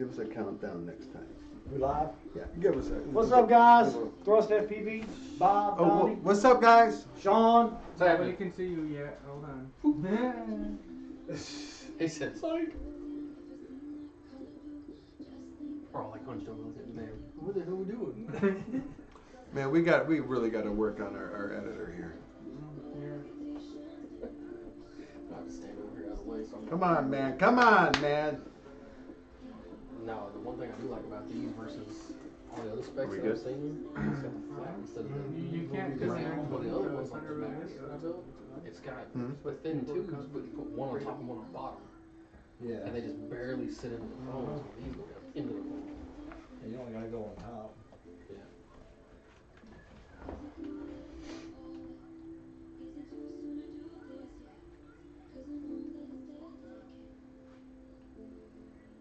Give us a countdown next time. We live? Yeah, give us a. What's up, guys? Thrust-FPV, Bob, Donny. What's up, guys? Shawn. Nobody can see you yet. Hold on. He said, psych. We're all like hunched over looking at the man. What the hell are we doing? Man, we really got to work on our editor here. I have to stand over here out of the way. So Come on, man. Come on, man. No, the one thing I do like about these versus all the other specs We that good? I've seen, it's got the flap instead of the You can't because all the other ones like the Max that I built. It's got with thin tubes, but you put one on top and one on the bottom. Yeah. And they just barely sit into the phone, so these go down into the phone. And you only gotta go on top. Yeah.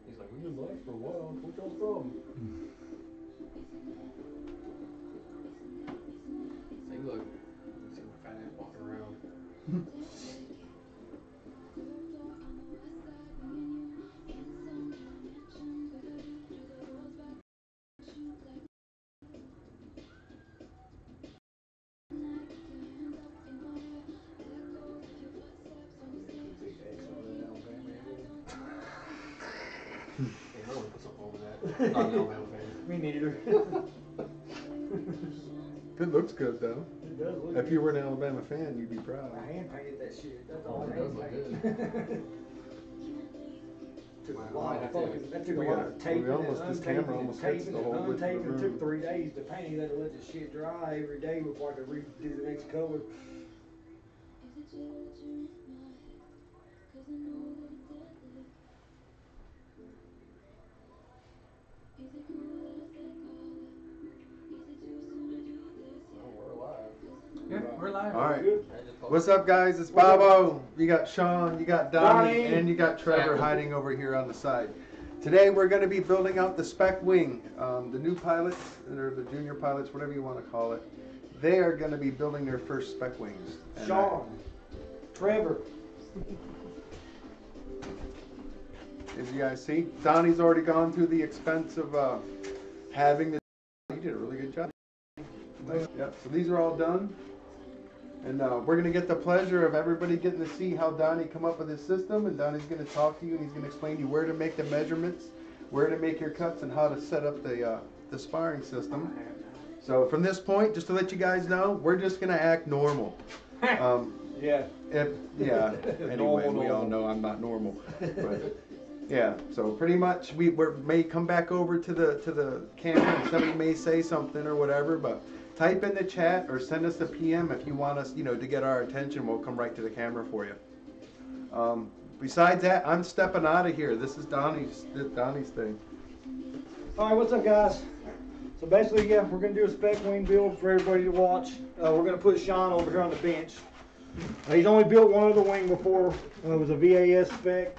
He's like, we've been left for a while. What's y'all's problem? See, look. See my fat ass walking around. I don't want to put something over that. Not an Alabama fan. Me neither. It looks good though. It does look If good. you were an Alabama fan, you'd be proud. I hand painted that shit. That's Oh, all it I does hand look painted. Took a lot of have to- fucking, that took a We lot got- of taping we almost- and this camera untaping and almost hits taping the and whole width of the untaping. It room. took 3 days to paint. You had to let the shit dry every day before I could redo the next color. We're alive. Yeah, we're live. All right. Good. What's up, guys? It's Bobo. You got Shawn, you got Donny, Donny. and you got Trevor hiding over here on the side. Today we're going to be building out the Spec Wing. The new pilots, or the junior pilots, whatever you want to call it, they are going to be building their first Spec Wings. And Shawn. Trevor. as you guys see, Donny's already gone through the expense of having the. You did a really good job. Nice. Yep. So these are all done. And we're going to get the pleasure of everybody getting to see how Donny come up with his system. And Donny's going to talk to you and he's going to explain to you where to make the measurements, where to make your cuts, and how to set up the sparring system. So from this point, just to let you guys know, we're just going to act normal. Yeah. Anyway, we all know I'm not normal. But, yeah, so pretty much we may come back over to the camera and somebody may say something or whatever, but type in the chat or send us a PM if you want us, to get our attention. We'll come right to the camera for you. Besides that, I'm stepping out of here. This is Donny's thing. All right, what's up, guys? So basically, yeah, we're gonna do a Spec Wing build for everybody to watch. We're gonna put Shawn over here on the bench. He's only built one other wing before. It was a VAS spec.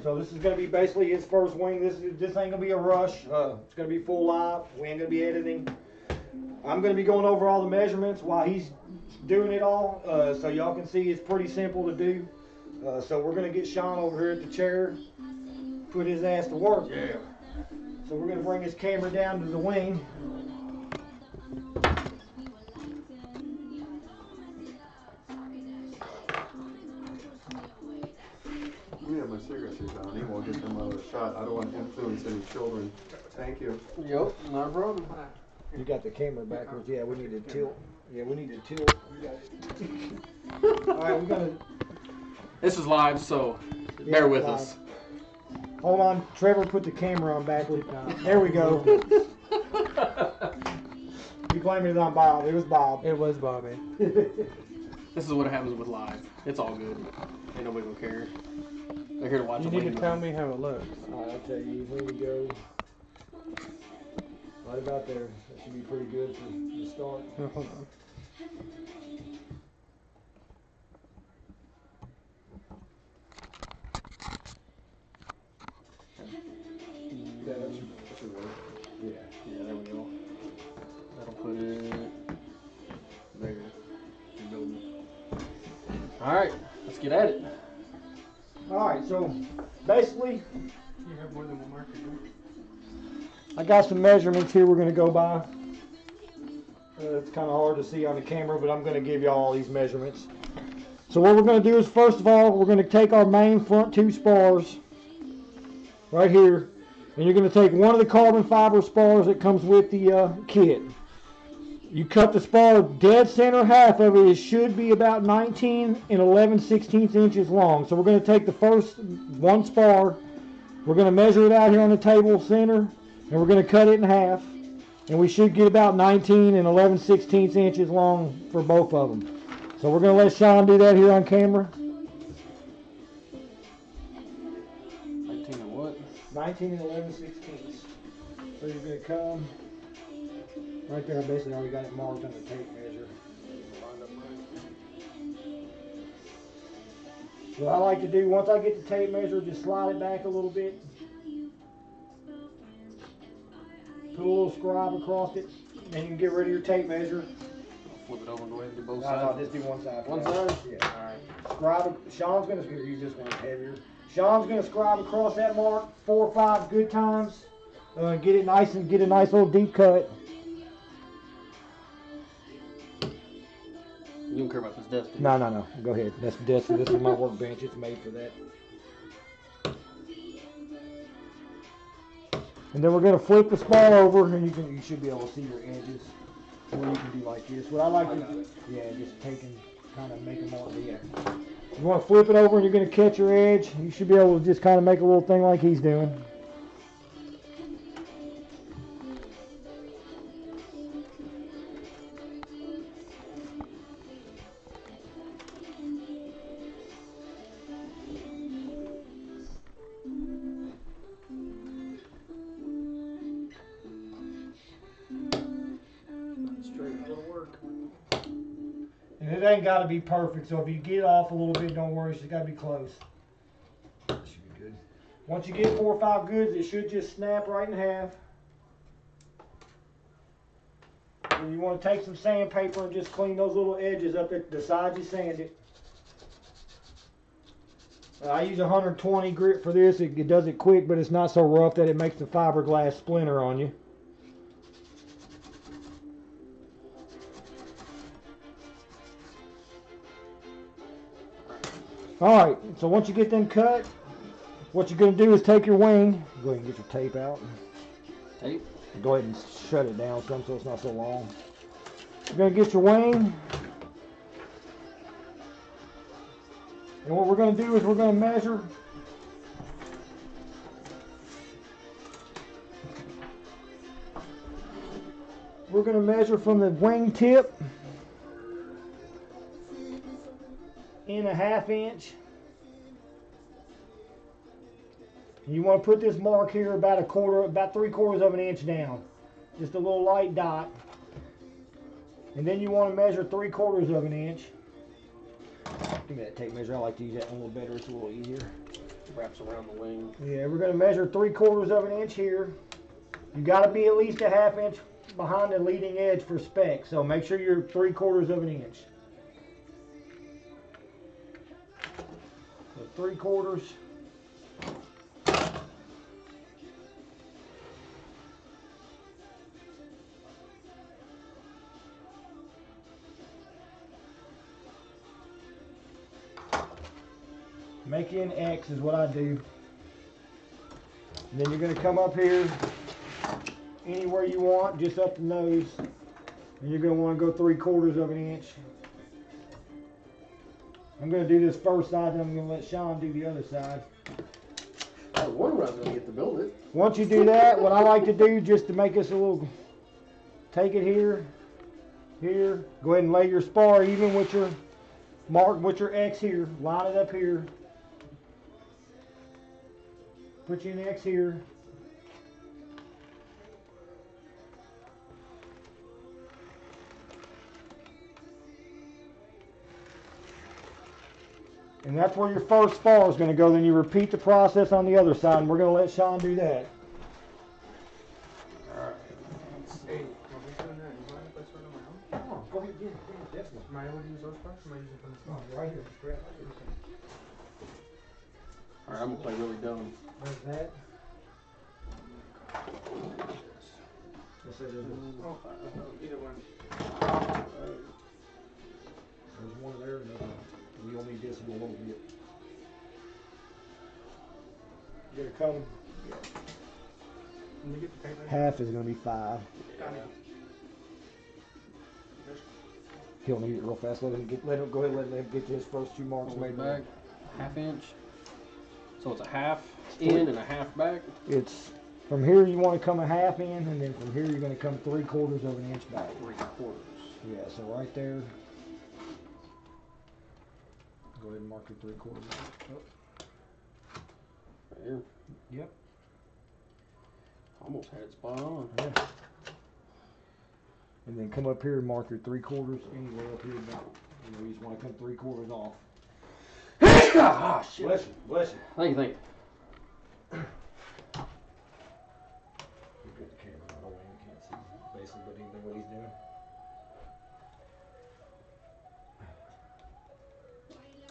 So this is gonna be basically his first wing. This ain't gonna be a rush. It's gonna be full live. We ain't gonna be editing. I'm gonna be going over all the measurements while he's doing it all, so y'all can see it's pretty simple to do. So we're gonna get Shawn over here at the chair, put his ass to work. Yeah. So we're gonna bring his camera down to the wing. Yeah, my cigarettes are Donny. We'll get them another shot. I don't want to influence any children. Thank you. Yep, not a problem. You got the camera backwards. Yeah, we need to tilt. Yeah, we need to tilt. All right, we're gonna. This is live, so bear with us. Hold on, Trevor, put the camera on backwards. There we go. You claimed it on Bob. It was Bob. It was Bobby. This is what happens with live. It's all good. Ain't nobody gonna care. They're here to watch You a need wing. to tell me how it looks. All right, I'll tell you. Here we go. Right about there. That should be pretty good for the start. Hold on. That should work. Yeah. Yeah, there we go. That'll put it there. Alright, let's get at it. All right, so basically, You have more than one more? I got some measurements here we're going to go by. It's kind of hard to see on the camera, but I'm going to give you all these measurements. So what we're going to do is, first of all, we're going to take our main front 2 spars right here, and you're going to take one of the carbon fiber spars that comes with the kit. You cut the spar dead center half of it. It should be about 19 and 11/16 inches long. So we're going to take the first 1 spar, we're going to measure it out here on the table center, and we're going to cut it in half. And we should get about 19 and 11/16 inches long for both of them. So we're going to let Shawn do that here on camera. 19 and what? 19 and 11/16. So you're going to come right there. I basically already got it marked on the tape measure. What I like to do, once I get the tape measure, just slide it back a little bit. Put a little scribe across it, and you can get rid of your tape measure. Flip it over and go ahead and do both No, sides. just do one side. One side? Yeah. Alright. Scribe. Shawn's gonna use this one heavier. Shawn's gonna scribe across that mark 4 or 5 good times. Get it nice and get a nice little deep cut. You don't care about this desk, do you? No. Go ahead. That's the desk. This is my workbench. It's made for that. And then we're going to flip the spar over, and you should be able to see your edges. Or you can do like this. What I like to do, just take and kind of make them all. Yeah. You want to flip it over, and you're going to catch your edge. You should be able to just kind of make a little thing like he's doing. And it ain't got to be perfect, so if you get off a little bit, don't worry, it's got to be close. That should be good. Once you get 4 or 5 goods, it should just snap right in half. And you want to take some sandpaper and just clean those little edges up at the sides you sand it. I use 120 grit for this. It does it quick, but it's not so rough that it makes the fiberglass splinter on you. Alright, so once you get them cut, what you're going to do is take your wing. Go ahead and get your tape out. Tape? Go ahead and shut it down some so it's not so long. You're going to get your wing. And what we're going to do is we're going to measure. We're going to measure from the wing tip in a 1/2 inch. And you want to put this mark here about 3/4 of an inch down. Just a little light dot. And then you want to measure 3/4 of an inch. Give me that tape measure. I like to use that one a little better. It's a little easier. Wraps around the wing. Yeah, we're going to measure 3/4 of an inch here. You got to be at least a 1/2 inch behind the leading edge for spec. So make sure you're 3/4 of an inch. So 3/4. Make you an X is what I do. And then you're going to come up here anywhere you want, just up the nose. And you're going to want to go 3/4 of an inch. I'm going to do this first side, then I'm going to let Shawn do the other side. I was wondering when I was going to get to build it. Once you do that, what I like to do, just to make us a little, take it here, here. Go ahead and lay your spar even with your mark, with your X here. Line it up here. Put you an X here. And that's where your first spar is going to go. Then you repeat the process on the other side, and we're going to let Shawn do that. Alright. Hey, while we're doing that, you mind if I start on my own? Come on, go ahead, yeah, definitely. Am I able to use those parts, or am I using from the Come on, right here. Just grab it. Alright, I'm going to play really dumb. There's that. instead of the, Oh, either one. there's one there and another one. We only need this a little bit. You're gonna come, Let me get the tape. half is gonna be 5. He'll need it real fast. Go ahead and let him get his first 2 marks made back, ½ inch. So it's a half in and a half back. It's from here you want to come a half in, and then from here you're going to come 3/4 of an inch back. 3/4. Yeah, so right there. Go ahead and mark your 3/4. Right here. Yep. Almost had it spot on. Yeah. And then come up here and mark your 3/4 anywhere up here. You just want to come 3/4 off. Ah, shit. Bless you. Bless you. Thank you. Get the camera out of the way. You can't see basically what he's doing.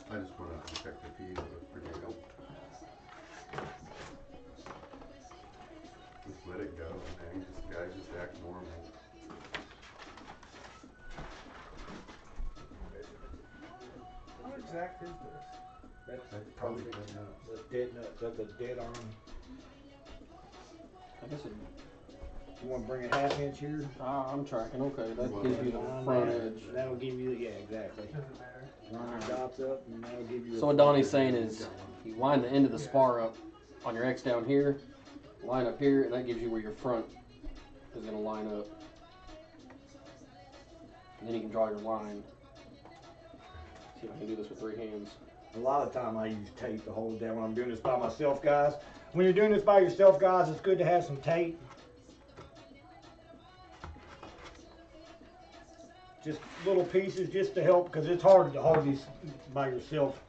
I just want to check the feed. Pretty good. Just let it go, man. Guys just act normal. How exact is this? That's Probably perfect. good nuts. That's dead nuts. That's a dead arm. I guess it, You want to bring a ½ inch here? I'm tracking. Okay, that Well, gives you the Line front that. edge. That'll give you, yeah, exactly. Doesn't matter. Line your dots up, and that'll give you. So what Donnie's saying is, you line the end of the spar up on your X down here, line up here, and that gives you where your front is going to line up. And then you can draw your line. See if I can do this with 3 hands. A lot of time I use tape to hold it down when I'm doing this by myself, guys. When you're doing this by yourself, guys, it's good to have some tape. Just little pieces just to help, because it's hard to hold these by yourself.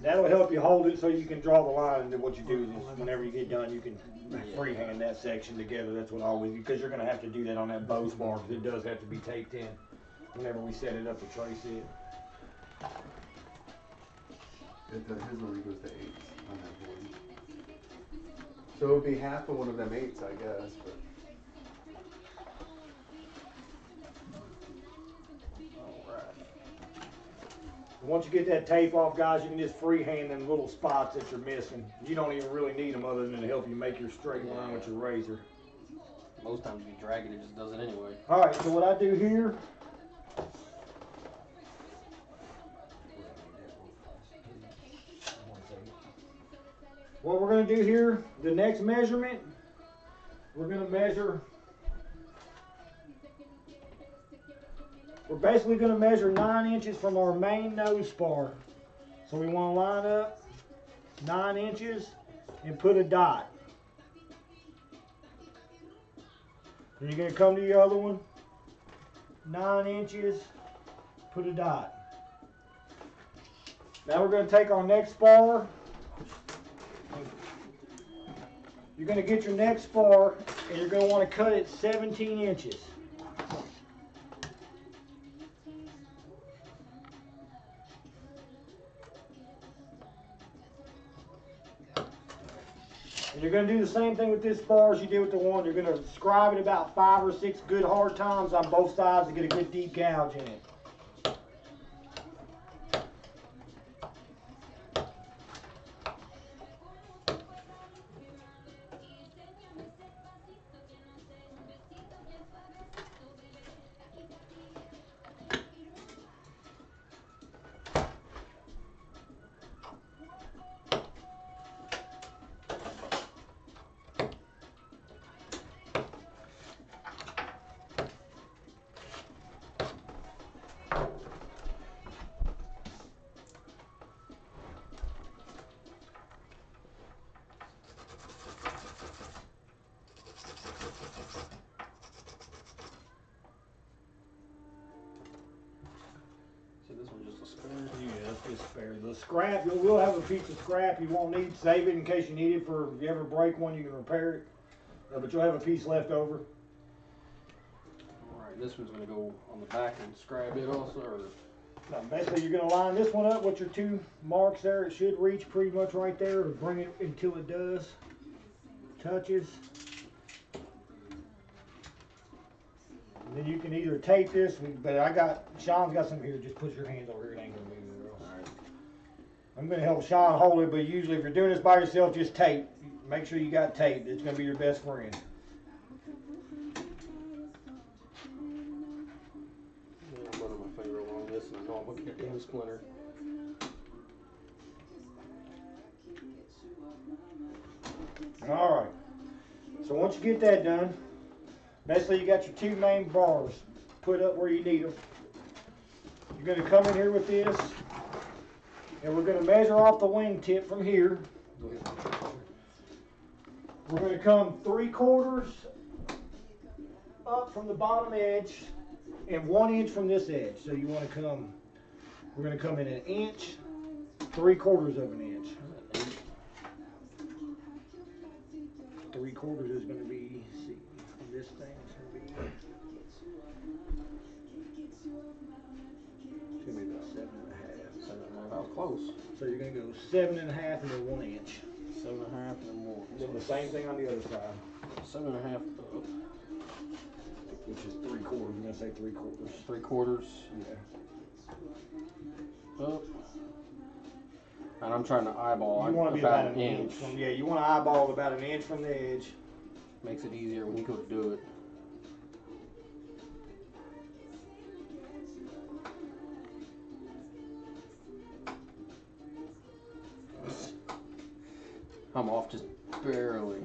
That'll help you hold it so you can draw the line, and then what you do is whenever you get done, you can freehand that section together. That's what I always, because you're going to have to do that on that bow spar, because it does have to be taped in whenever we set it up to trace it. His only goes to 8s on that board. So it would be half of one of them 8s, I guess. But Once you get that tape off, guys, you can just freehand them little spots that you're missing. You don't even really need them other than to help you make your straight line with your razor. Most times if you drag it, it just does it anyway. All right, so what I do here, what we're going to do here, the next measurement, we're going to measure, we're basically going to measure 9 inches from our main nose spar. So we want to line up 9 inches and put a dot. Then you're going to come to your other one, 9 inches, put a dot. Now we're going to take our next spar. You're going to get your next spar and you're going to want to cut it 17 inches. And you're going to do the same thing with this spar as you did with the one. You're going to scribe it about 5 or 6 good hard times on both sides to get a good deep gouge in it. Yeah, that's just spare. The scrap, you will have a piece of scrap you won't need. Save it in case you need it for if you ever break one, you can repair it. But you'll have a piece left over. Alright, this one's going to go on the back and scrap it also. Or Now, basically, you're going to line this one up with your 2 marks there. It should reach pretty much right there to bring it until it does. Touches. And then you can either tape this, but Sean's got some here. Just put your hands over here. It ain't gonna move, girl. All right. I'm gonna help Sean hold it, but usually if you're doing this by yourself, just tape. Make sure you got tape. It's gonna be your best friend. Yeah, I'm running my finger along this, and I know I'm gonna get the splinter. All right. So once you get that done, basically you got your two main bars put up where you need them. You're going to come in here with this, and we're going to measure off the wing tip from here. We're going to come 3/4 up from the bottom edge and 1 inch from this edge. So you want to come, we're going to come in 1 inch, 3/4 of an inch. 3/4 is going to be, see, this thing is going to be, it's going to be about 7 1/2. 7 1/2. That was close. So you're going to go 7 1/2 and then 1 inch. 7 1/2 and then 1. Then the same thing on the other side. 7 1/2 up. Which is 3/4. We're going to say 3/4. 3/4. Yeah. Up. And I'm trying to eyeball. You want to be about an inch from, yeah, you want to eyeball about 1 inch from the edge. Makes it easier when you go to do it. I'm off just barely.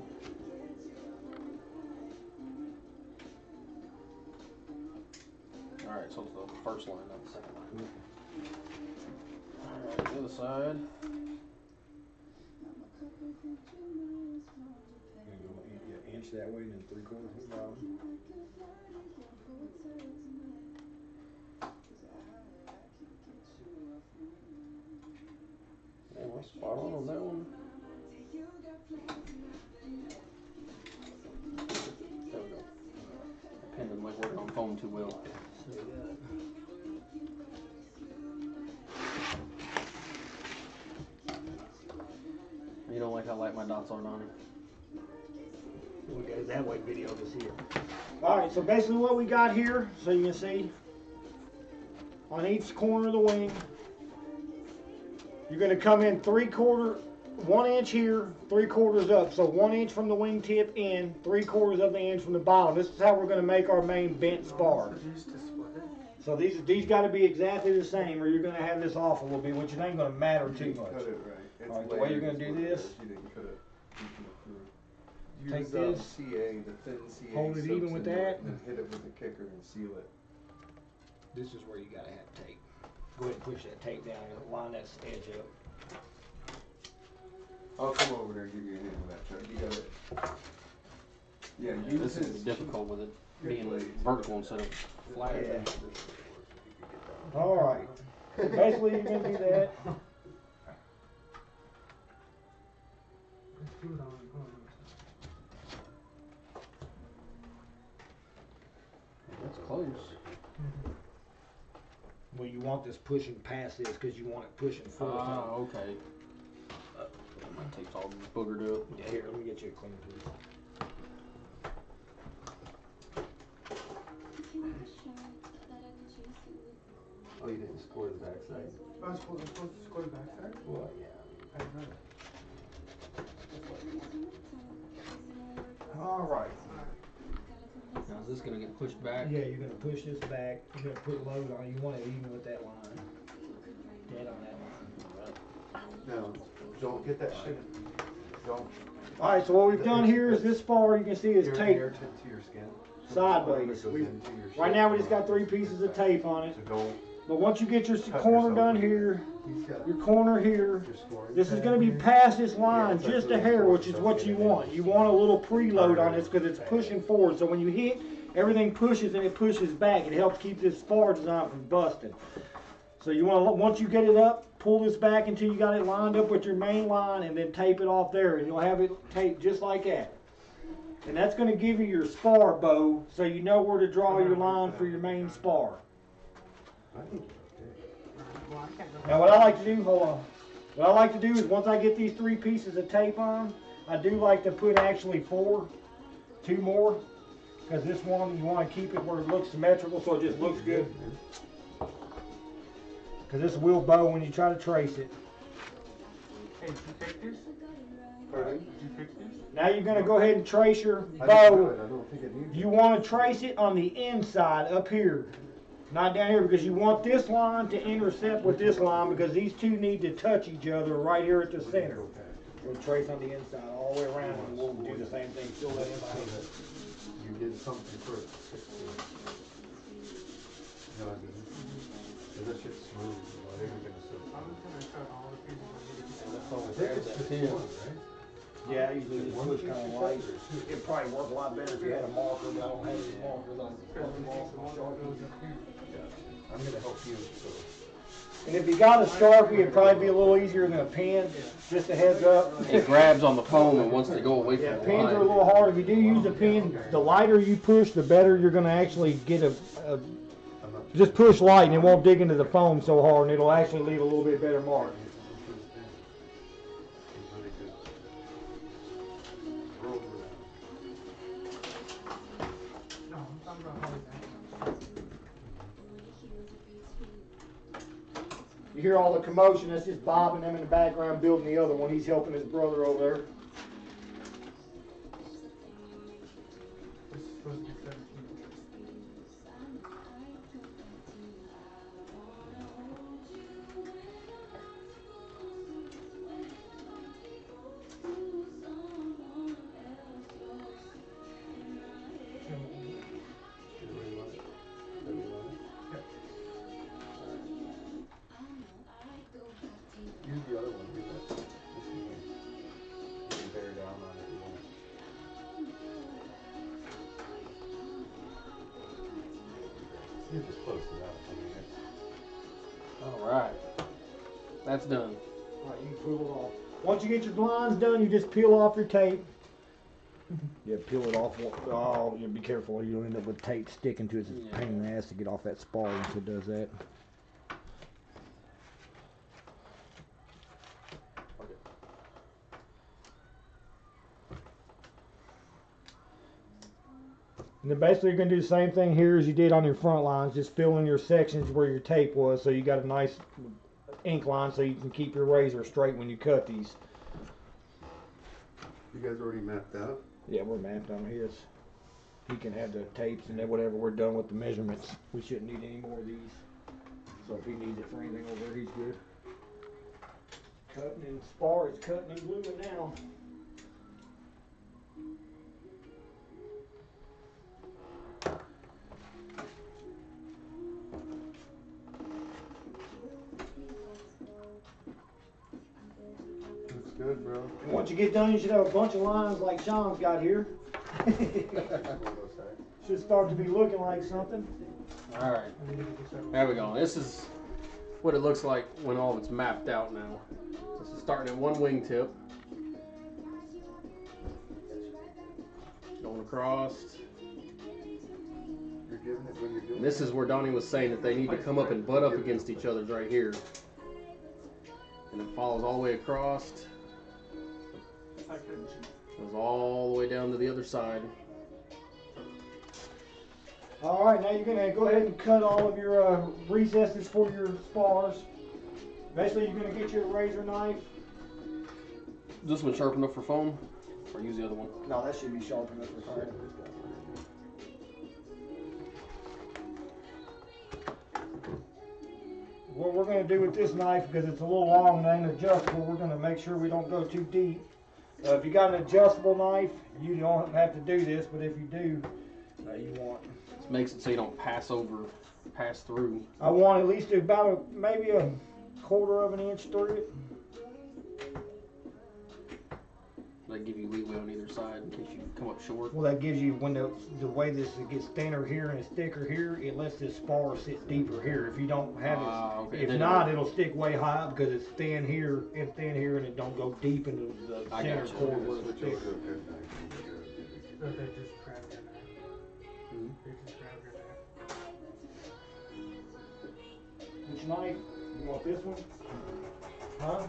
Alright, so it's the first line, not the second line. Alright, the other side. Yeah, inch that way and then 3/4 from the bottom. Man, we're spot on that one. There we go. The pen doesn't like working on foam too well. You don't like how light my dots are, Donny? We'll go that way video to see it. Alright, so basically what we got here, so you can see, on each corner of the wing, you're going to come in 3/4, 1 inch here, 3/4 up. So 1 inch from the wing tip in, 3/4 of the inch from the bottom. This is how we're going to make our main bent spar. So these got to be exactly the same, or you're going to have this off a little bit, which it ain't going to matter too much. Cut it right. Alright, the way you're going to do this, You didn't cut it. take Use, this, CA, the thin CA. hold it even with that. And then hit it with the kicker and seal it. this is where you got to have tape. Go ahead and push that tape down and line that edge up. I'll come over there and give you a hand with that, Chuck. You got it. Yeah, Yeah, use this is difficult with it being vertical instead of flat. Yeah. Alright. Basically you're going to do that. That's close. Well, you want this pushing past this because you want it pushing forward. Oh, okay. My tape's all boogered up. Yeah, here, let me get you a clean piece. Oh, you didn't score the backside? I was supposed to score the backside? Well, yeah. I don't know. Alright. Now is this gonna get pushed back? Yeah, you're going to push this back. You're going to put load on it. You want it even with that line. Dead on that line. No, don't get that shit. Don't. Alright, so what we've done here is this spar, you can see is tape Here to your skin. sideways. Goes into your Right skin. now we just got 3 pieces of tape on it. So don't But once you get your cut corner yourself. done here, He's got your corner here, your scoring this is pad going to be here. past this line Yeah, just it's a like hair, really which is don't what get you it want. in. You want a little preload on this because it's pushing forward. So when you hit, everything pushes and it pushes back. It helps keep this spar design from busting. So you want to, once you get it up, pull this back until you got it lined up with your main line and then tape it off there. And you'll have it taped just like that. And that's going to give you your spar bow so you know where to draw your line for your main spar. I think Well, I can't go. Now what I like to do, hold on. What I like to do is once I get these 3 pieces of tape on, I do like to put actually 2 more. because this one you want to keep it where it looks symmetrical so it just looks good. Because this will bow when you try to trace it. Hey, did you take this? Pardon? Did you fix this? Now you're going to go ahead and trace your I didn't do bow. it. I don't think it needs You want to trace it on the inside up here, not down here, because you want this line to intercept with this line because these two need to touch each other right here at the center. We'll trace on the inside all the way around and we'll do the same thing. Fill that in. You did something first. You know what I mean? That shit's smooth. They're gonna I'm just gonna cut all the pieces and That's all I we think have it's that just tin. one, right? Yeah, usually this looks kind of light. It'd probably work a lot better if you had a marker, but I don't have any markers. I'm fucking off my Sharpie. I'm gonna help you, so. And if you got a Sharpie, it'd probably be a little easier than a pen. Just a heads up. It grabs on the foam and wants to go away Yeah, from the pens are a line. little hard. If you do use a pen, the lighter you push, the better you're going to actually get a just push light and it won't dig into the foam so hard and it'll actually leave a little bit better mark. No, I'm talking about how it's You hear all the commotion, that's just Bob and them in the background building the other one. He's helping his brother over there. This is supposed to be 17. Use the other one, do that. You can bear down on it if you want. You're just close enough. I mean, it's... Alright. That's done. Alright, you can peel it off. Once you get your blinds done, you just peel off your tape. Yeah, peel it off. Oh, you be careful or you'll end up with tape sticking to it. It's a pain in the ass to get off that spar once it does that. And then basically you're going to do the same thing here as you did on your front lines, just fill in your sections where your tape was so you got a nice ink line so you can keep your razor straight when you cut these. You guys already mapped out? Yeah, we're mapped on his. He can have the tapes and then whatever we're done with the measurements. We shouldn't need any more of these. So if he needs it for anything over there, he's good. Cutting and spar is cutting and gluing now. Looks good, bro. And once you get done, you should have a bunch of lines like Sean's got here. Should start to be looking like something. Alright. There we go. This is what it looks like when all of it's mapped out now. This is starting at one wingtip. Going across. You're giving it when you're doing And this is where Donnie was saying that they need to come up and butt up against each other right here. And it follows all the way across. Goes all the way down to the other side. Alright, now you're going to go ahead and cut all of your recesses for your spars. Basically, you're going to get your razor knife. Is this one sharp enough for foam? Or use the other one? No, that should be sharp enough for fire. What we're going to do with this knife, because it's a little long and ain't adjustable, we're going to make sure we don't go too deep. If you got an adjustable knife, you don't have to do this, but if you do, you want. This makes it so you don't pass through. I want at least about maybe a 1/4 of an inch through it. That give you leeway on either side in case you come up short. Well, that gives you, when the way this gets thinner here and it's thicker here, it lets this spar sit deeper here. If you don't have it, Okay. if not, it'll stick way high up because it's thin here and it don't go deep into the I center got you. core where it's Switch thick. over to a good knife. So they just grab your knife. They just grab your knife. Which knife? You want this one? Huh?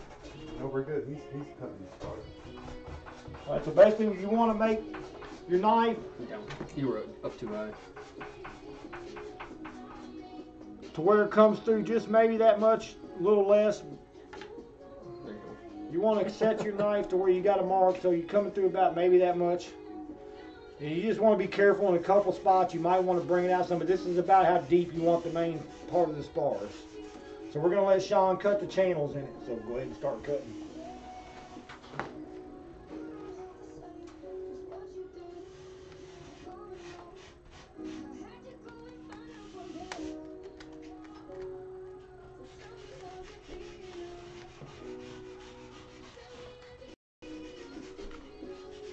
No, we're good. He's cutting the spar. Alright, so basically you want to make Your knife Down. You were up too high. to where it comes through just maybe that much, a little less. There you go. You want to set your knife to where you got a mark so you're coming through about maybe that much. And you just want to be careful in a couple spots. You might want to bring it out some, but this is about how deep you want the main part of the spars. So we're going to let Shawn cut the channels in it. So go ahead and start cutting.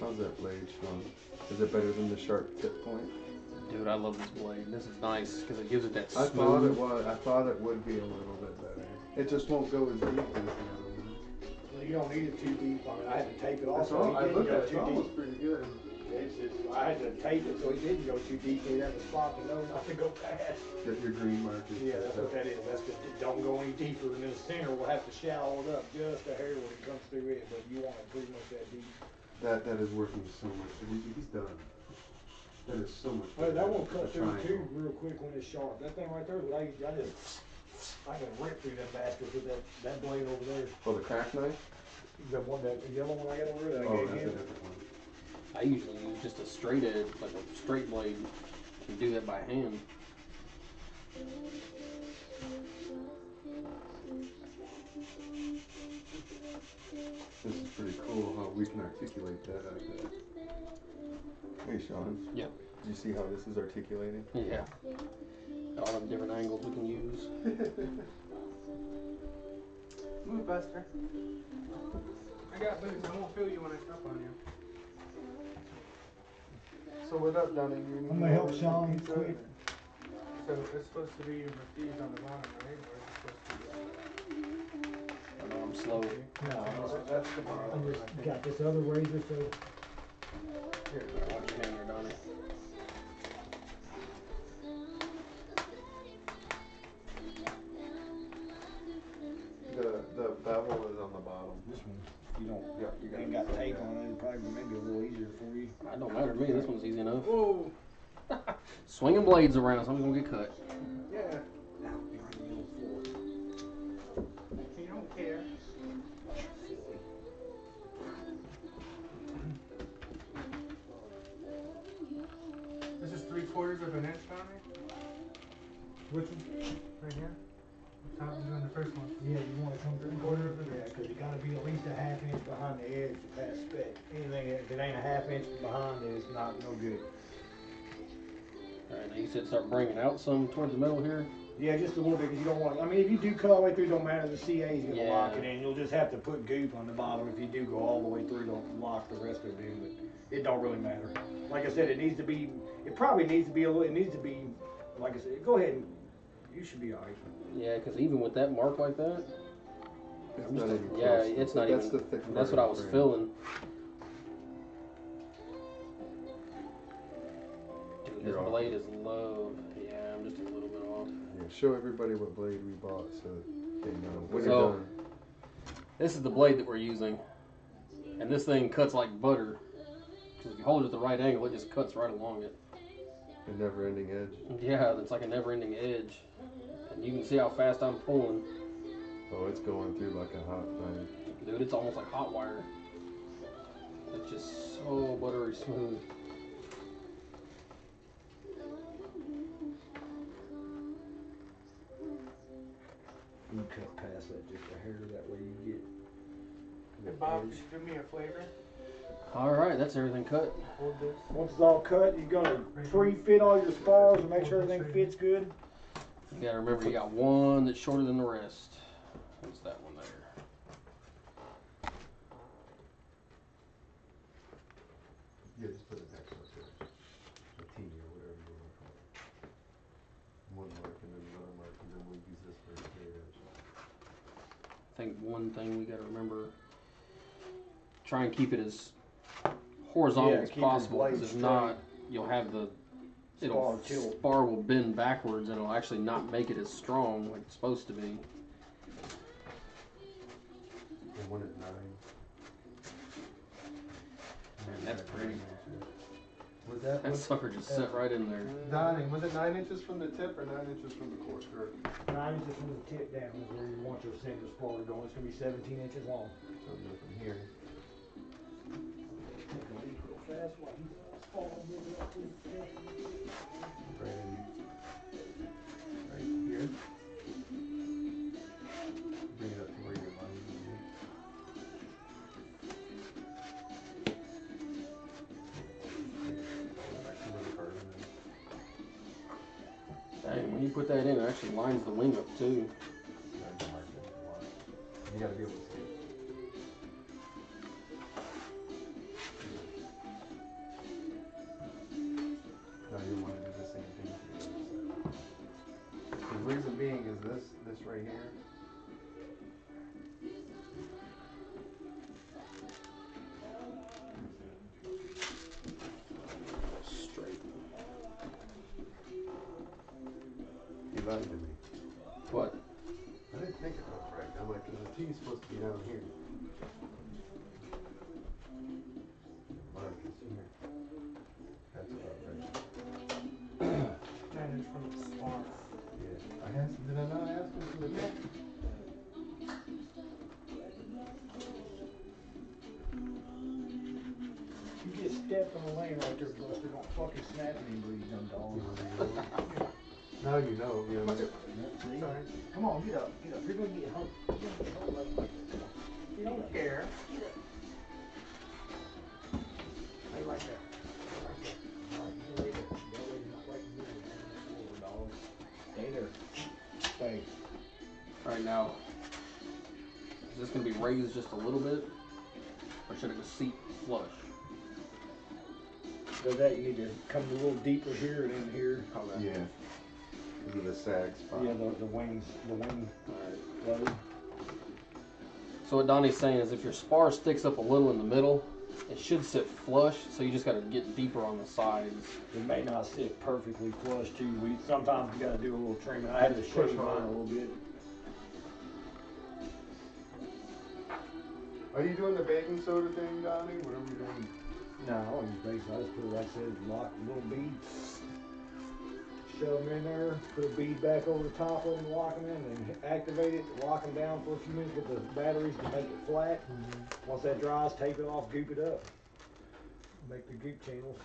How's that blade, Shawn? Is it better than the sharp tip point? Dude, I love this blade. This is nice because it gives it that I smooth. thought it was. I thought it would be a little bit better. It just won't go as deep as the other one. Well, you don't need it too deep on it. I had to tape it That's also. all. I He didn't looked go at it. It's too almost deep. pretty good. I had to tape it so he didn't go too deep. He'd have a spot to know not to go past. Get your green markers. Yeah, that's what that is. That's just it. Don't go any deeper. And then the center will have to shallow it up just a hair when it comes through it. But you want it pretty much that deep. That is working so much. He's done. That is so much. Hey, better that won't than cut the through too triangle. real quick when it's sharp. That thing right there, I can rip through that bastard with that blade over there. Oh, the crack knife? The one, that yellow one I got over there that I Oh, gave that's a him. different one. I usually use just a straight edge, like a straight blade. You can do that by hand. This is pretty cool how we can articulate that like that. Hey, Shawn. Yeah. Did you see how this is articulating? Yeah. All the different angles we can use. Move, Buster. I got boots. I won't feel you when I step on you. So what up, Donny? I'm gonna help Shawn quick. So it's supposed to be refused on the bottom, right? Or is it supposed to be? I know I'm slow. No, that's the I just got this other razor, so Here, watch your hand there, Donnie. The bevel is on the bottom. this one you don't. Yeah, you ain't got tape on it. It'd probably maybe a little easier for you. It don't matter to me. This one's easy enough. Whoa! Swinging blades around, someone's gonna get cut. Yeah. You don't care. This is 3/4 of an inch, Donnie? Which one? Right here? Top, you're doing the first one. Yeah, you want to come through 3/4 of an Yeah, inch. because you gotta be at least a half inch behind the edge to pass spec. Anything if it ain't a half inch behind it, it's not no good. Alright, now you said start bringing out some towards the middle here. Yeah, just a little bit, because you don't want. I mean, if you do cut all the way through, don't matter. The CA is gonna Yeah. lock it in. You'll just have to put goop on the bottom if you do go all the way through. Don't lock the rest of it in, but it don't really matter. Like I said, it needs to be. It probably needs to be a little. It needs to be. Like I said, go ahead and. You should be alright. Yeah, because even with that mark like that, It's I'm not just- even yeah, close. it's not That's even. the thick That's part what I of was the frame. feeling. Dude, this You're off. blade is love. Yeah, I'm just a little bit off. Yeah, show everybody what blade we bought so they know. When So- you're done. This is the blade that we're using, and this thing cuts like butter. Because if you hold it at the right angle, it just cuts right along it. A never-ending edge. Yeah, it's like a never-ending edge, and you can see how fast I'm pulling. Oh, it's going through like a hot knife. Dude, it's almost like hot wire. It's just so buttery smooth. You cut past that just a hair. That way you get. Hey, Bob, could you give me a flavor? All right, that's everything cut. Hold this. Once it's all cut, you're gonna pre-fit all your spars and make sure everything fits good. You gotta remember, you got one that's shorter than the rest. That's that one there. Yeah, just put it next to it. A T or whatever you want to call it. One mark and then another mark and then we'll use this for a straight edge. I think one thing we gotta remember, try and keep it as horizontal Yeah, as keep your possible, blade because if straight. not, you'll have the Spar tilt. spar will bend backwards and it'll actually not make it as strong like it's supposed to be. And one at 9. Man, that's pretty. Was that That sucker just set right in there. Donnie, was it 9 inches from the tip or 9 inches from the core? Or 9 inches from the tip down is where you want your center spar to go. It's going to be 17 inches long. something from here? Real fast while he's falling up to the tip. Right here. Bring it up to where your line is. Dang, when you put that in, it actually lines the wing up too. You gotta be able to see it. Now you want to do the same thing to the other side. The reason being is this right here. Straight. You lied to me. What? I didn't think it looked right. I'm like, the T is supposed to be down here. Mark is here. That's about right. 9 inches from the spar. Yeah. I asked, did I not ask him for the tip? You get stepped on the lane right there, Buster. Don't fucking snap me, you dumb dog. Now you know. You know. Sorry. Come on, get up, get up. You're gonna get home. You're gonna get home. You don't care. Get up. Stay right there. Alright, you lay there. That way you're not right in the middle of the floor, dog. Stay there. Stay. Alright, now, is this going to be raised just a little bit? Or should it go seat flush? So that you need to come a little deeper here and in here. Okay. Yeah. This is the sag spot. Yeah, the wing load. So what Donnie's saying is if your spar sticks up a little in the middle, it should sit flush, so you just got to get deeper on the sides. It may not sit perfectly flush too. Sometimes you got to do a little trimming. I had to shave mine a little bit. Are you doing the baking soda thing, Donnie? What are we doing? No, I don't use base. I just put, like I said, lock little beads, shove them in there, put a bead back over the top of them, lock them in, and activate it, lock them down for a few minutes with the batteries to make it flat. Once that dries, tape it off, goop it up. Make the goop channels.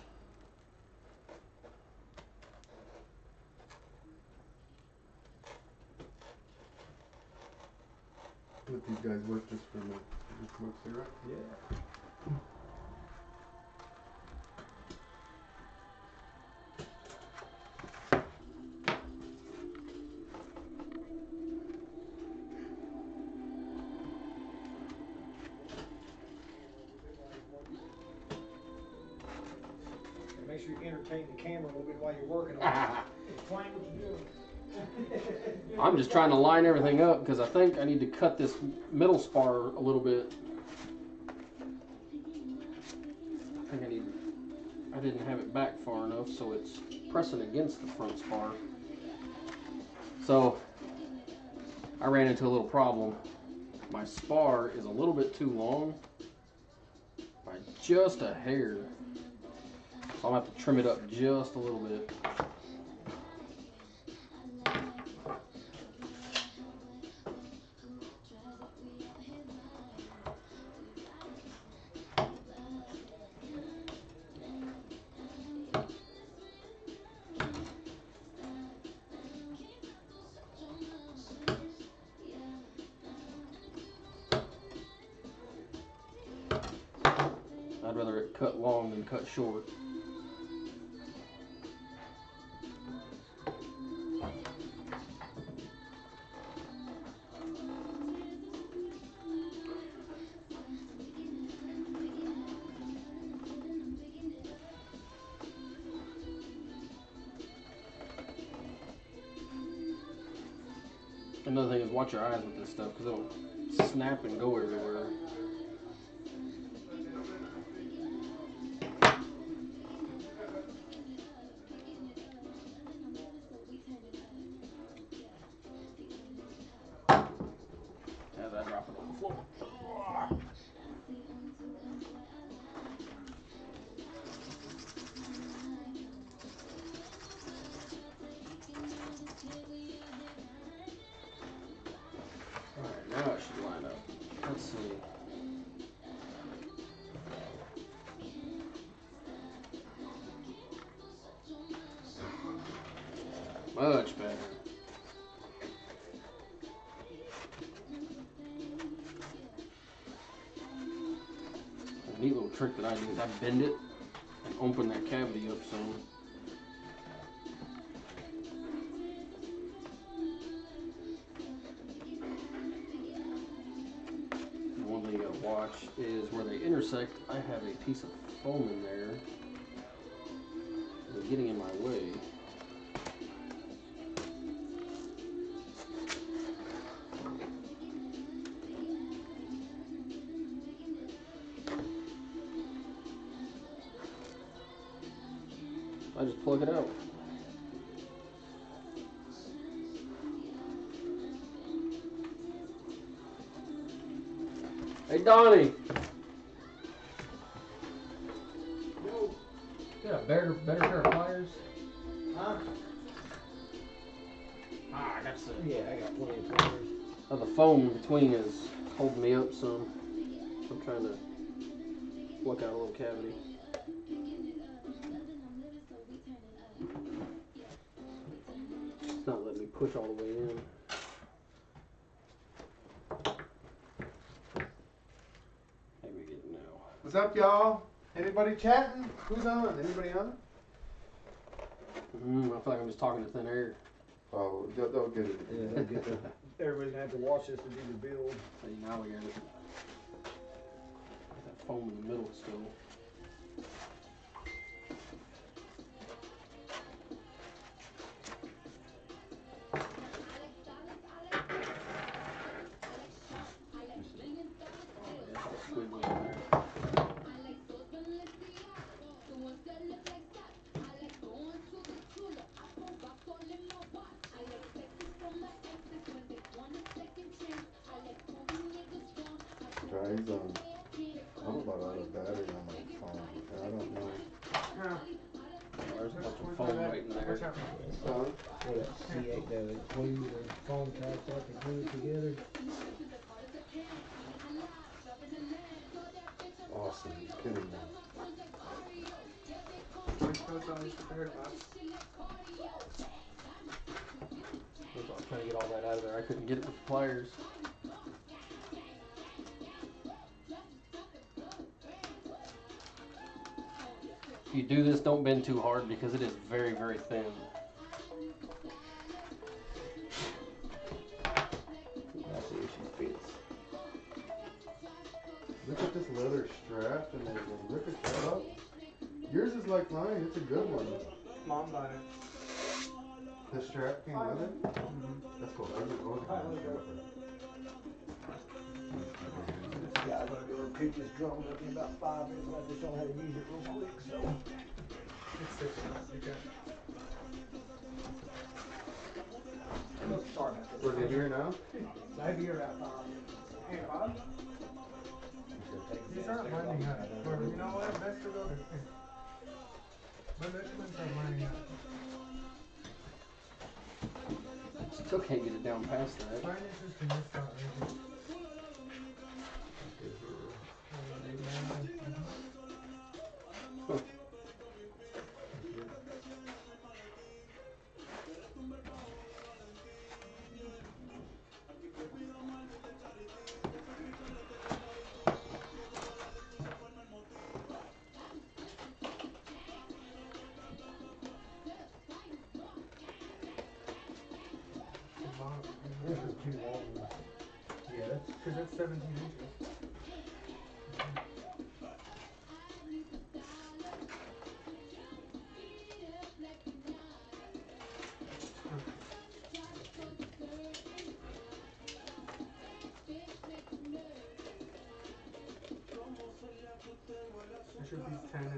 Let these guys work just for a minute. Just smoke cigarette? Yeah. Make sure you entertain the camera a little bit while you're working on it. Explain what you're doing. I'm just trying to line everything up because I think I need to cut this middle spar a little bit. I didn't have it back far enough, so it's pressing against the front spar. So I ran into a little problem. My spar is a little bit too long by just a hair. So I'm gonna have to trim it up just a little bit. I'd rather it cut long than cut short. Another thing is watch your eyes with this stuff because it'll snap and go everywhere. As I drop it on the floor. Let's see. Much better. A neat little trick that I do is I bend it and open that cavity up some. One thing you gotta watch is where they intersect. I have a piece of foam in there. It's getting in my way. I just plug it out. Hey Donnie! Yo. Got a better pair of pliers? Huh? Ah, I got some. Yeah, I got plenty of pliers. Oh, the foam in between is holding me up some. I'm trying to pluck out a little cavity. It's not letting me push all the way in. Maybe get it now. What's up, y'all? Anybody chatting? Who's on? Anybody on? I feel like I'm just talking to thin air. Oh, they'll get it. Yeah, they'll get it. Everybody's gonna have to watch this to do the build. See, now we got it. Got that foam in the middle still. He's on. I'm about out of battery on my phone. I don't know. Yeah. There's a bunch of foam right in there. Watch out. Huh? Well, that C8, the glue, the foam tabs, so I can glue it together. Awesome. You're kidding me. Which goes on these prepared box? I was trying to get all that out of there. I couldn't get it with the pliers. If you do this, don't bend too hard because it is very, very thin. I'll see if she fits. Look at this leather strap and everything. Look at that up. Yours is like mine. It's a good one. Mom bought it. The strap came with it? That's cool. I just ordered it. Yeah, I'm gonna be able to pick this drone up in about 5 minutes. I just don't know how to use it real quick, so. It's 6 months. You got Oh, sorry about this. Was it here now? Maybe you're at 5. Hey, Bob? These aren't lining up. Or, you know what? Best to go to. But which ones are lining up? Still can't get it down past that. Mine is just in this spot right here. Huh. This is too long. Yeah, that's because it's 17 inches. There should be 10 in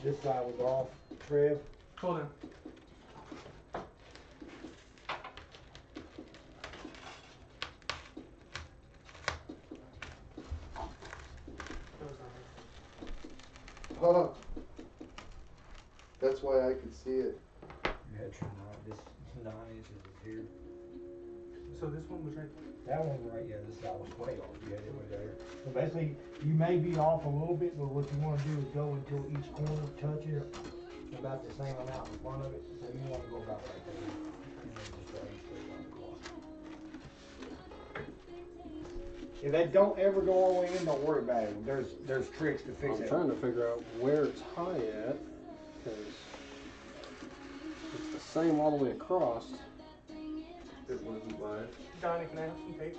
This side was off. Trev. Hold on. Oh, that's why I could see it. Yeah, this 9 inches is here. So this one was right. That one right, yeah, this side was way off. Yeah, it was there. So basically, you may be off a little bit, but what you want to do is go until each corner touches about the same amount in front of it. So you want to go about right there. And then just go straight down the clock. If that don't ever go all the way in, don't worry about it. There's tricks to fix I'm it. trying to figure out where it's high at, because it's the same all the way across. It wasn't live. Donnie, can I have some tape?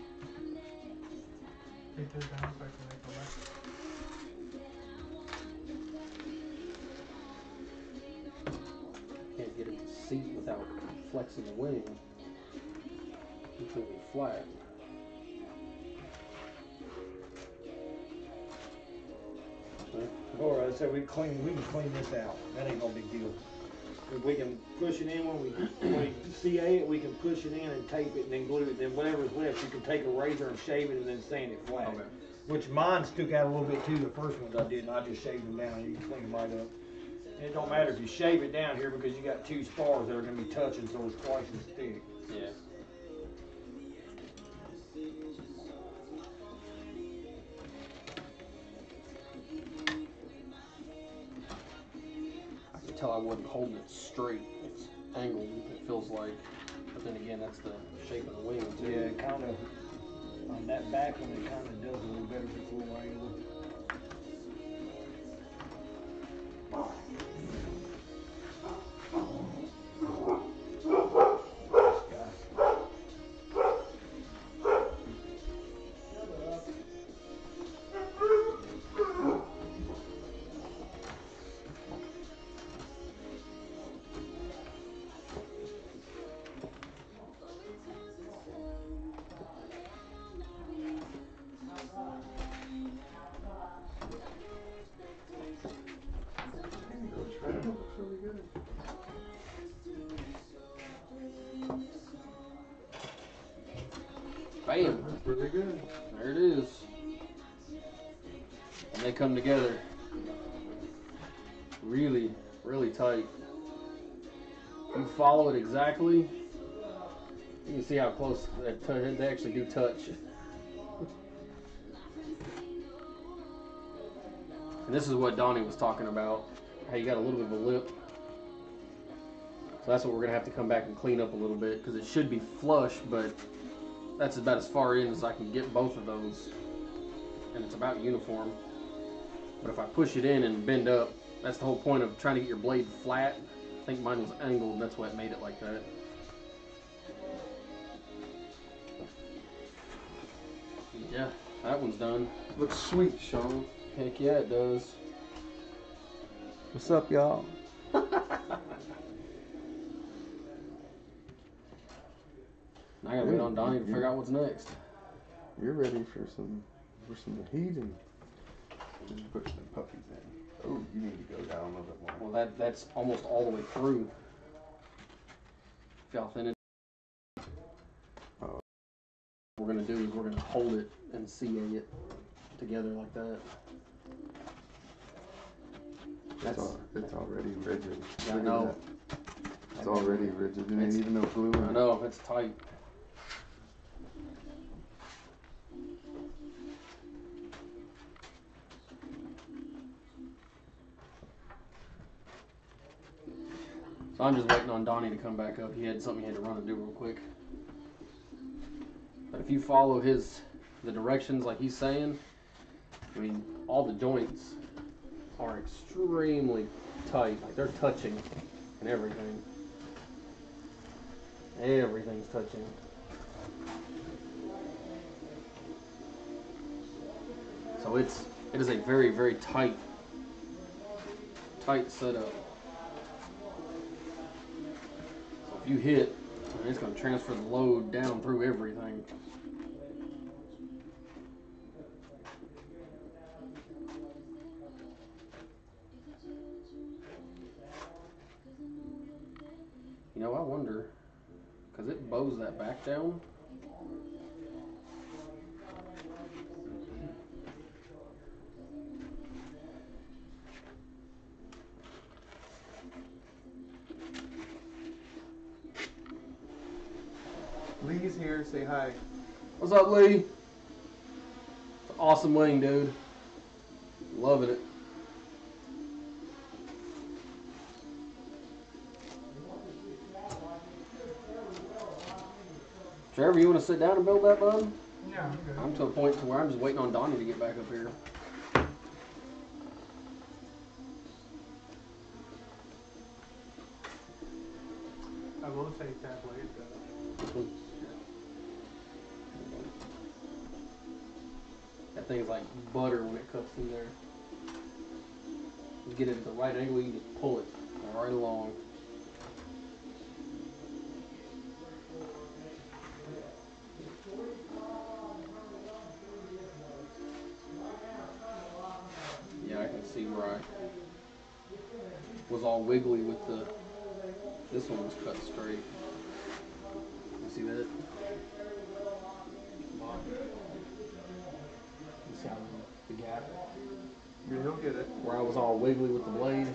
Take this down so I can make the left. Can't get it to seat without flexing the wing completely flat. Alright, so we can clean this out. That ain't no big deal. If we can push it in when we CA it, we can push it in and tape it and then glue it. Then whatever's left, you can take a razor and shave it and then sand it flat. Okay. Which mine stuck out a little bit too. The first ones I did, and I just shaved them down. And you can clean them right up. And it don't matter if you shave it down here because you got 2 spars that are going to be touching, so it's twice as thick. Yeah. I can tell I wasn't holding it straight. It's angled, it feels like. But then again, that's the shape of the wing too. Yeah, it kind of, on that back one, it kind of does a little better if it's a little angled. That looks really good. Bam! That's really good. There it is. And they come together really, really tight. If you follow it exactly, you can see how close they actually do touch. And this is what Donnie was talking about. How you got a little bit of a lip. So that's what we're gonna have to come back and clean up a little bit, because it should be flush, but that's about as far in as I can get both of those. And it's about uniform. But if I push it in and bend up, that's the whole point of trying to get your blade flat. I think mine was angled, and that's what made it like that. Yeah, that one's done. Looks sweet, Shawn. Heck yeah, it does. What's up, y'all? Now I gotta wait on Donnie to figure out what's next. You're ready for some heat and just push the puppies in. Oh, you need to go down a little bit more. Well, that's almost all the way through. If y'all thin it. What we're gonna do is we're gonna hold it and CA it together like that. It's already rigid. Yeah, I Look at know. that. It's already rigid. There ain't even no glue in I it. know, it's tight. So I'm just waiting on Donnie to come back up. He had something he had to run and do real quick. But if you follow the directions like he's saying, I mean, all the joints are extremely tight. Like they're touching and everything. Everything's touching. So it is a very, very tight setup. So if you hit, I mean, it's going to transfer the load down through everything. You know, I wonder, because it bows that back down. Lee's here. Say hi. What's up, Lee? It's an awesome wing, dude. Loving it. Trevor, you want to sit down and build that, bud? No, I'm good. I'm to a point to where I'm just waiting on Donny to get back up here. I will take that blade though. This one. That thing's like butter when it cuts through there. You get it at the right angle, you just pull it right along. Yeah, I can see where I was all wiggly with the. This one was cut straight. You see that? You see how the gap? Yeah, he'll get it. Where I was all wiggly with the blade.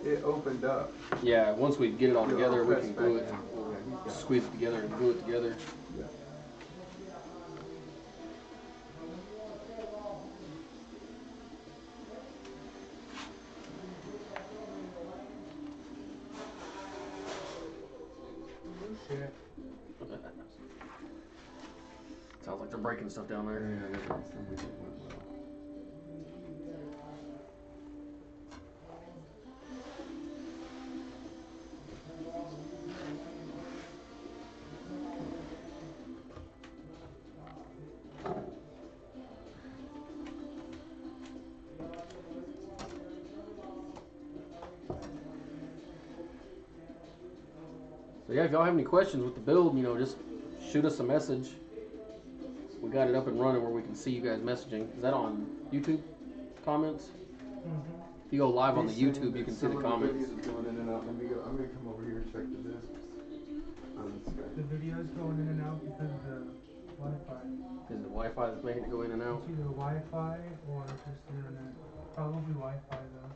It opened up. Yeah, once we get it all together, we press can back glue it, down. Yeah, he's got it. squeeze it together and glue it together. Yeah. Oh shit. Sounds like they're breaking stuff down there. Yeah, that sounds like it went well. So yeah, if y'all have any questions with the build, you know, just shoot us a message. We got it up and running where we can see you guys messaging. Is that on YouTube comments? If you go live on the YouTube, you can see the comments. Videos are going in and out. I'm gonna come over here and check the discs on this guy. The video's going in and out because of the Wi-Fi. Is it Wi-Fi that's making it go in and out? It's either Wi-Fi or just the internet. Probably Wi-Fi though.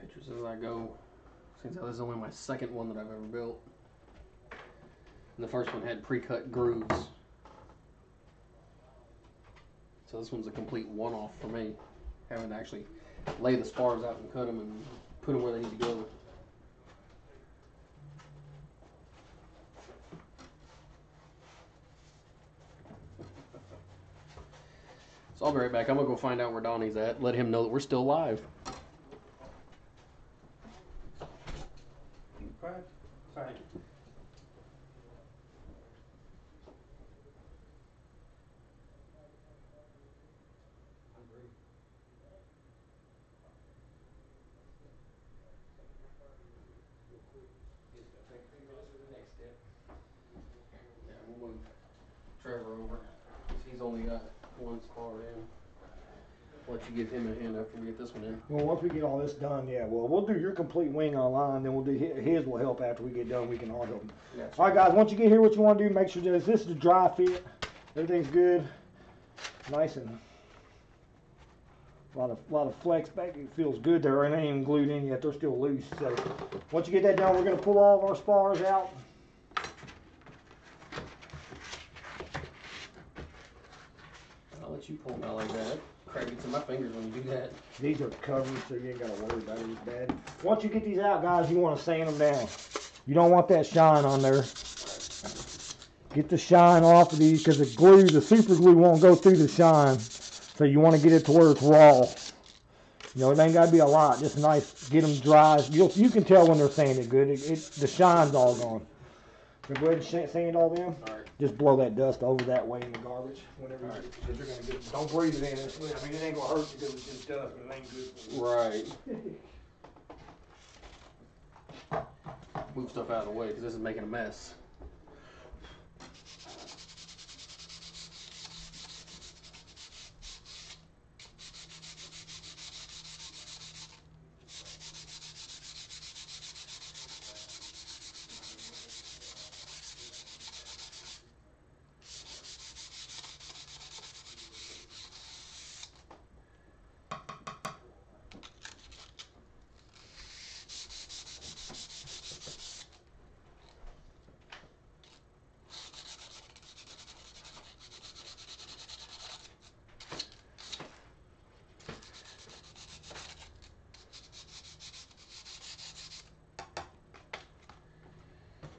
Pictures as I go. Since this is only my second one that I've ever built. And the first one had pre-cut grooves. So this one's a complete one-off for me. Having to actually lay the spars out and cut them and put them where they need to go. So I'll be right back. I'm gonna go find out where Donny's at. Let him know that we're still live. Go ahead. Sorry. Yeah, we'll move Trevor over. He's only got one spar in. I'll let you give him a hand after we get this one in. Well, once we get all this done, yeah, well, we'll do your complete wing online, then we'll do his will help after we get done. We can all help him. Gotcha. All right, guys, once you get here, what you want to do, make sure that this is a dry fit. Everything's good. Nice and a lot of flex back. It feels good there. It ain't even glued in yet. They're still loose. So once you get that done, we're going to pull all of our spars out. I'll let you pull them out like that. Crappy to my fingers when you do that. These are covered, so you ain't gotta worry about it as bad. Once you get these out, guys, you want to sand them down. You don't want that shine on there. Get the shine off of these because the glue, the super glue won't go through the shine. So you want to get it to where it's raw. You know, it ain't got to be a lot. Just nice, get them dry. You can tell when they're sanded good. The shine's all gone. So go ahead and sand all them. All right. Just blow that dust over that way in the garbage. Whenever because you're gonna get. Don't breathe it in. I mean, it ain't gonna hurt you because it's just dust, but it ain't good for you. Right. Move stuff out of the way because this is making a mess.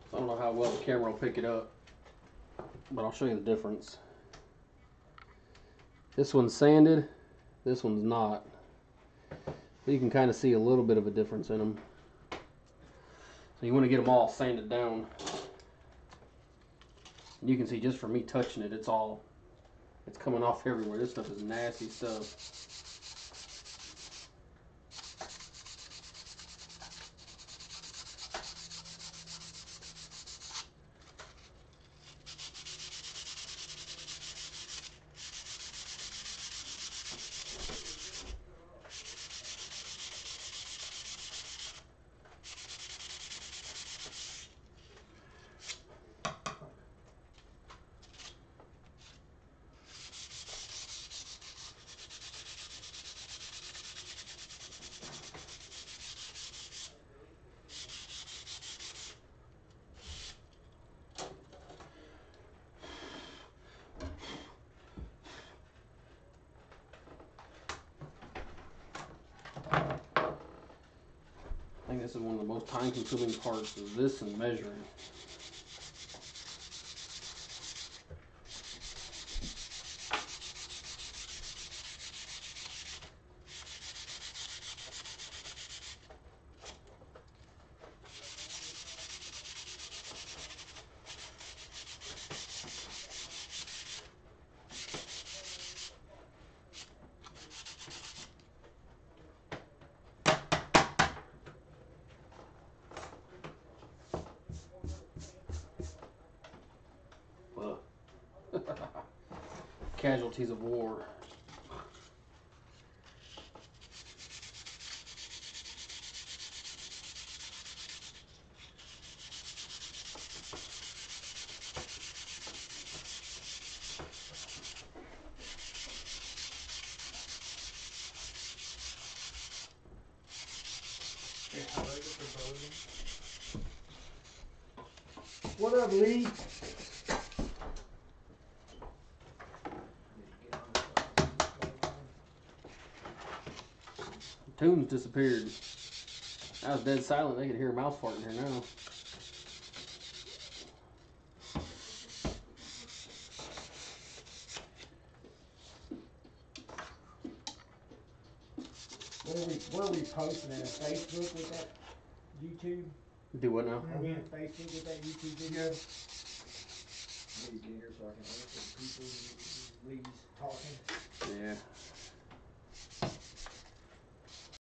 I don't know how well the camera will pick it up, but I'll show you the difference. This one's sanded, this one's not. So you can kind of see a little bit of a difference in them. So you want to get them all sanded down. And you can see just from me touching it, it's coming off everywhere. This stuff is nasty stuff. I think this is one of the most time-consuming parts of this and measuring. Casualties of war. What up, Lee? Tunes disappeared. I was dead silent. They could hear a mouse fart in here now. Where are we posting it? Facebook with that YouTube? Do what now? Are we on Facebook with that YouTube video? Let me get here so I can answer people. Lee's talking. Yeah.